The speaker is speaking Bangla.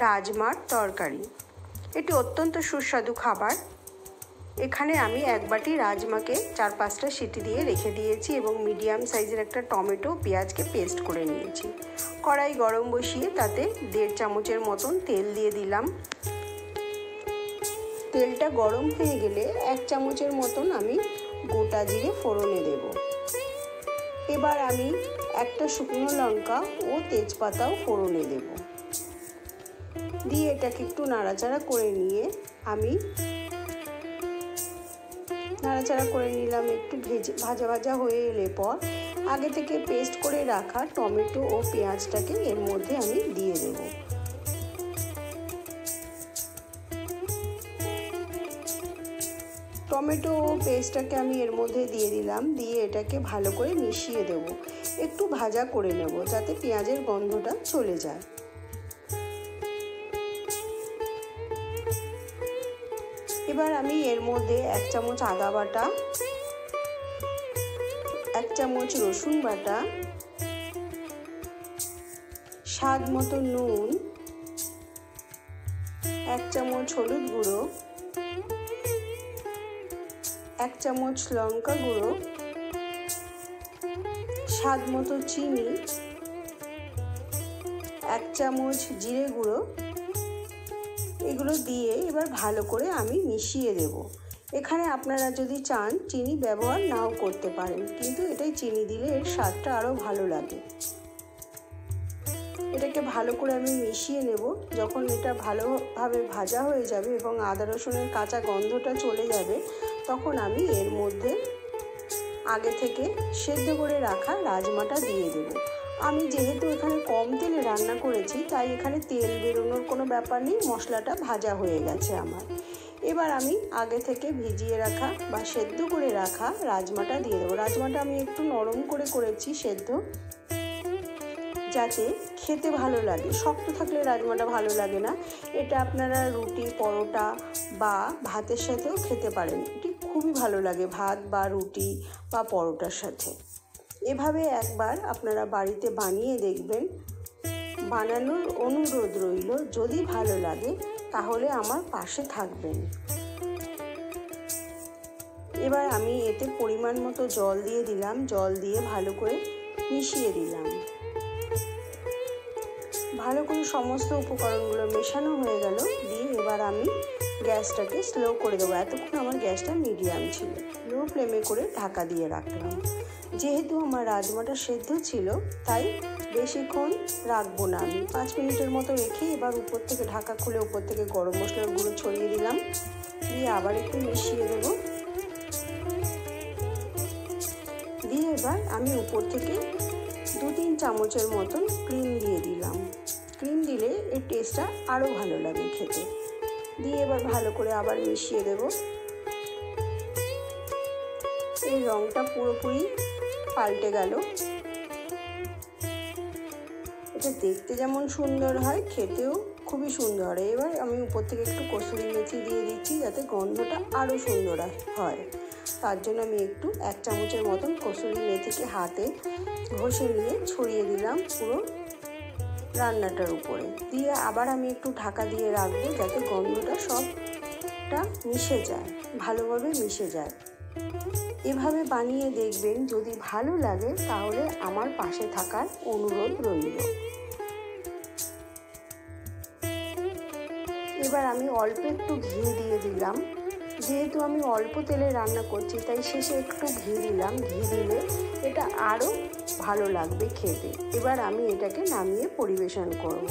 রাজমার তরকারি। এটি অত্যন্ত সুস্বাদু খাবার। এখানে আমি এক বাটি রাজমাকে 4-5টা সিটি দিয়ে রেখে দিয়েছি এবং মিডিয়াম সাইজের একটা টমেটো পেঁয়াজকে পেস্ট করে নিয়েছি। কড়াই গরম বসিয়ে তাতে 1.5 চামচের মতন তেল দিয়ে দিলাম। তেলটা গরম হয়ে গেলে 1 চামচের মতন আমি গোটা জিরে ফোড়নে দেব। এবার আমি একটা শুকনো লঙ্কা ও তেজপাতাও ফোড়নে দেব। দিয়ে এটাকে একটু নাড়াচাড়া করে নিয়ে আমি একটু ভাজা ভাজা হয়ে এলে পর আগে থেকে পেস্ট করে রাখা টমেটো ও পেঁয়াজটাকে এর মধ্যে আমি দিয়ে দেব। টমেটো ও পেস্টটাকে আমি এর মধ্যে দিয়ে দিলাম। দিয়ে এটাকে ভালো করে মিশিয়ে দেব। একটু ভাজা করে নেব যাতে পেঁয়াজের গন্ধটা চলে যায়। এবার আমি এর মধ্যে 1 চামচ আদা বাটা, 1 চামচ রসুন বাটা, স্বাদ মতো নুন, 1 চামচ হলুদ গুঁড়ো, 1 চামচ লঙ্কা গুঁড়ো, স্বাদ মতো চিনি, 1 চামচ জিরে গুঁড়ো, এগুলো দিয়ে এবার ভালো করে আমি মিশিয়ে দেব। এখানে আপনারা যদি চান চিনি ব্যবহার নাও করতে পারেন, কিন্তু এটাই চিনি দিলে এর স্বাদটা আরও ভালো লাগে। এটাকে ভালো করে আমি মিশিয়ে নেব। যখন এটা ভালোভাবে ভাজা হয়ে যাবে এবং আদা রসুনের কাঁচা গন্ধটা চলে যাবে, তখন আমি এর মধ্যে আগে থেকে সেদ্ধ করে রাখা রাজমাটা দিয়ে দেব। আমি যেহেতু এখানে কম তেলে রান্না করেছি, তাই এখানে তেল বেরোনোর কোনো ব্যাপার নেই, মশলাটা ভাজা হয়ে গেছে আমার। এবার আমি আগে থেকে ভিজিয়ে রাখা বা সেদ্ধ করে রাখা রাজমাটা দিয়ে দেবো। রাজমাটা আমি একটু নরম করে করেছি সেদ্ধ, যাতে খেতে ভালো লাগে। শক্ত থাকলে রাজমাটা ভালো লাগে না। এটা আপনারা রুটি, পরোটা বা ভাতের সাথেও খেতে পারেন। এটি খুবই ভালো লাগে ভাত বা রুটি বা পরোটার সাথে। এভাবে একবার আপনারা বাড়িতে বানিয়ে দেখবেন। বানানোর অনুরোধ রইল। যদি ভালো লাগে তাহলে আমার পাশে থাকবেন। এবার আমি এতে পরিমাণ মতো জল দিয়ে দিলাম। জল দিয়ে ভালো করে মিশিয়ে দিলাম। ভালো করে সমস্ত উপকরণগুলো মেশানো হয়ে গেল। দিয়ে এবার আমি গ্যাসটাকে স্লো করে দেবো। এতক্ষণ আমার গ্যাসটা মিডিয়াম ছিল। লো ফ্লেমে করে ঢাকা দিয়ে রাখলাম। যেহেতু আমার রাজমাটা সেদ্ধ ছিল, তাই বেশিক্ষণ রাখবো না। আমি 5 মিনিটের মতো রেখে এবার উপর থেকে ঢাকা খুলে উপর থেকে গরম মশলার গুঁড়ো ছড়িয়ে দিলাম। দিয়ে আবার একটু মিশিয়ে দেবো। দিয়ে এবার আমি উপর থেকে 2-3 চামচের মতন ক্রিম দিয়ে দিলাম। ক্রিম দিলে এর টেস্টটা আরও ভালো লাগে খেতে। দিয়ে এবার ভালো করে আবার মিশিয়ে দেব। এর রঙটা পুরোপুরি পাল্টে গেল। এটা দেখতে যেমন সুন্দর হয়, খেতেও খুবই সুন্দর। এবার আমি উপর থেকে একটু কসুরি মেথি দিয়ে দিচ্ছি, যাতে গন্ধটা আরও সুন্দর হয়। তার জন্য আমি একটু 1 চামচের মতন কসুরি মেথিকে হাতে ঘষে নিয়ে ছড়িয়ে দিলাম পুরো রান্নাটার উপরে। দিয়ে আবার আমি একটু ঢাকা দিয়ে রাখবো, যাতে গন্ধটা সবটা মিশে যায়, ভালোভাবে মিশে যায়। এভাবে বানিয়ে দেখবেন। যদি ভালো লাগে তাহলে আমার পাশে থাকার অনুরোধ রইল। এবার আমি অল্প একটু ঘি দিয়ে দিলাম। যেহেতু আমি অল্প তেলে রান্না করছি, তাই শেষে একটু ঘি দিলাম। ঘি দিলে এটা আরও ভালো লাগবে খেতে। এবার আমি এটাকে নামিয়ে পরিবেশন করব।